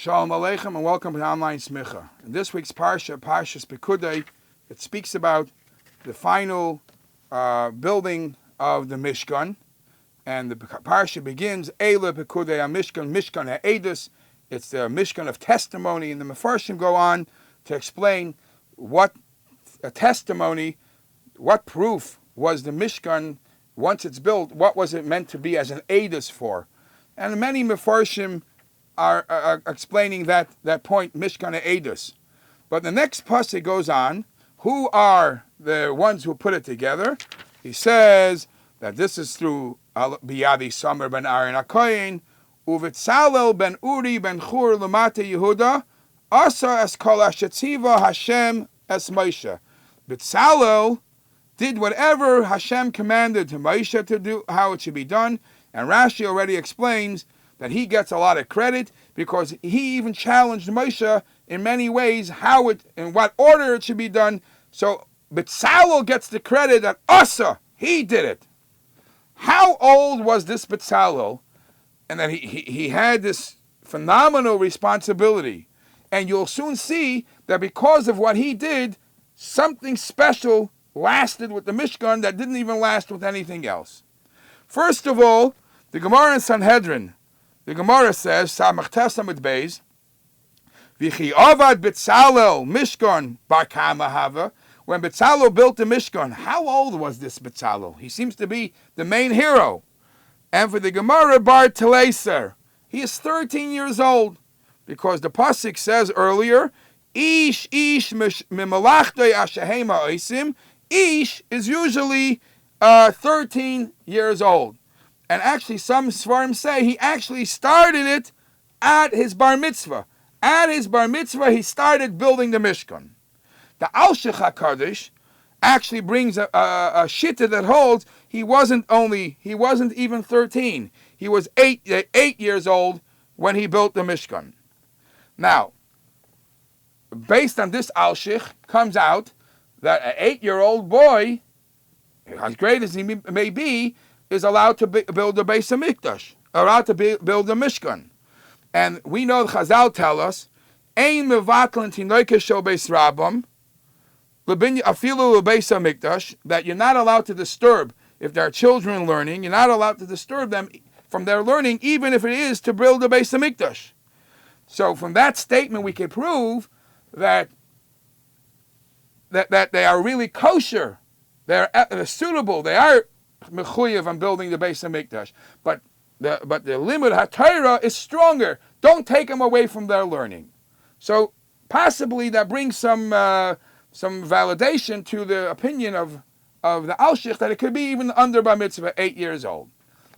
Shalom Aleichem and welcome to Online Smicha. In this week's Parsha, Parshas Pekudei, it speaks about the final building of the Mishkan. And the Parsha begins, Eile Pekudei HaMishkan, Mishkan HaEdus. It's the Mishkan of testimony. And the Mefarshim go on to explain what a testimony, what proof was the Mishkan once it's built, what was it meant to be as an Edus for. And many Mefarshim are explaining that point, Mishkan Edus. But the next pasuk goes on, who are the ones who put it together? He says that this is through Biyadi Samer ben Aaron HaKohen, Uvetzalel ben Uri ben Chur Lamata Yehuda, Asa es kol ashetziva Hashem es Moshe. Betzalel did whatever Hashem commanded to Moshe to do, how it should be done. And Rashi already explains that he gets a lot of credit because he even challenged Moshe in many ways how it, in what order it should be done. So Betzalel gets the credit that Asa, he did it. How old was this Betzalel? And that he had this phenomenal responsibility. And you'll soon see that because of what he did, something special lasted with the Mishkan that didn't even last with anything else. First of all, the Gemara in Sanhedrin, the Gemara says, Samach Tesamid Beis, V'chi avad Betzalel Mishkan bar kama hava. When Betzalel built the Mishkan, how old was this Betzalel? He seems to be the main hero. And for the Gemara bar Teleser, he is 13 years old, because the pasuk says earlier, Ish mimalachtei ashahema oisim. Ish is usually 13 years old. And actually, some Sfarim say he actually started it at his bar mitzvah. At his bar mitzvah, he started building the Mishkan. The Alshich HaKadosh actually brings a shitta that holds he wasn't even 13. He was 8 years old when he built the Mishkan. Now, based on this Alshich, comes out that an 8-year-old boy, as great as he may be, is allowed to build the Beis HaMikdash, allowed to build the Mishkan. And we know the Chazal tell us, Ein mevatlan tinoike shel Beis Rabam, afilu Beis HaMikdash, that you're not allowed to disturb, if there are children learning, you're not allowed to disturb them from their learning, even if it is to build the Beis HaMikdash. So from that statement we can prove that they are really kosher, they're suitable, they are mechuyev on building the Beis HaMikdash. But the limud HaTorah is stronger. Don't take them away from their learning. So possibly that brings some validation to the opinion of the Alshich that it could be even under Bar Mitzvah, 8 years old.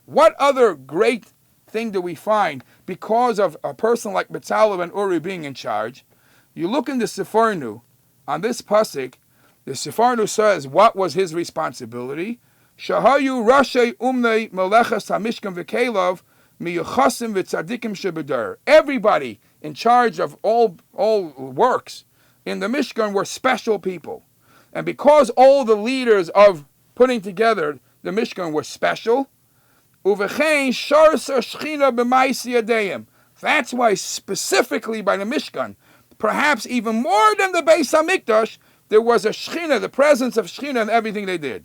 What other great thing do we find because of a person like Betzalel and Uri being in charge? You look in the Sefarnu, on this pasuk, the Sefarnu says what was his responsibility. Shahayu Rashi Umnei Melechas HaMishkan V'Kelav Miyuchasim V'Tzadikim Shebeder. Everybody in charge of all works in the Mishkan were special people. And because all the leaders of putting together the Mishkan were special, Uvechein Sharsa Shechina B'Maisi Yadeim. That's why specifically by the Mishkan, perhaps even more than the Beis HaMikdash, there was a Shechina, the presence of Shechina in everything they did.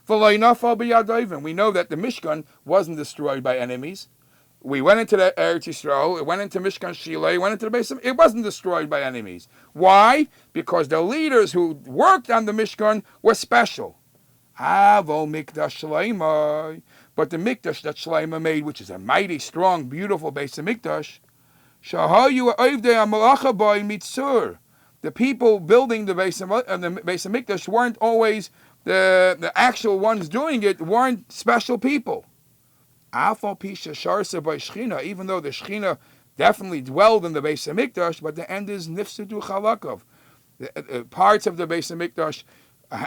We know that the Mishkan wasn't destroyed by enemies. We went into the Eretz Yisrael, it went into Mishkan Shiloh, it went into the Beis, it wasn't destroyed by enemies. Why? Because the leaders who worked on the Mishkan were special. Avo Mikdash Shleimah. But the Mikdash that Shleimah made, which is a mighty, strong, beautiful Beis HaMikdash, Shahayu Oivdei HaMalacha Boi Mitzur. The people building the Beis HaMikdash weren't always the actual ones doing it, weren't special people. Even though the Shechina definitely dwelled in the Beis HaMikdash, but the end is Nifsudu Chalakov. Parts of the Beis HaMikdash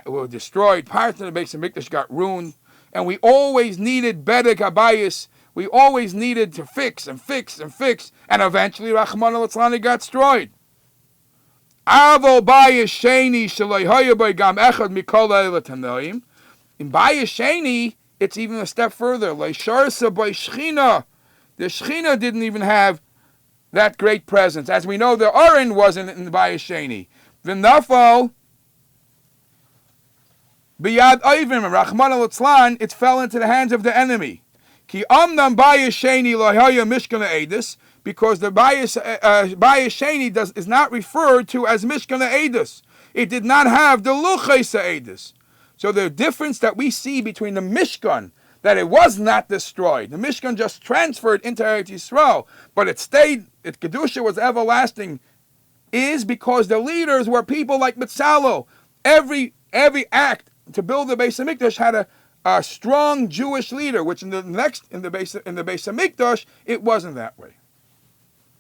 were destroyed, parts of the Beis HaMikdash got ruined, and we always needed Bedek Habayis. We always needed to fix, and eventually Rachmana Litzlan got destroyed. Avo Bayis Sheni Shaloi Hoyaboy Gam Echad Mikol Eilatanoim. In Bayis Sheni, it's even a step further. Leisharsa by Shechina. The Shechina didn't even have that great presence. As we know, the Aron wasn't in the Bayis Sheni. V'nafal biyad oivim, Rachman al-Itzlan, it fell into the hands of the enemy. Ki amnam Bayis Sheni lo haya mishkan ha'edus, because the Bayis Sheni is not referred to as mishkan ha'edus. It did not have the luchos ha'edus. So the difference that we see between the Mishkan, that it was not destroyed, the Mishkan just transferred into Eretz Yisrael, but it stayed, its Kedusha was everlasting, is because the leaders were people like Betzalel. Every act to build the Beis HaMikdash had a strong Jewish leader, which in the Beis HaMikdash, it wasn't that way.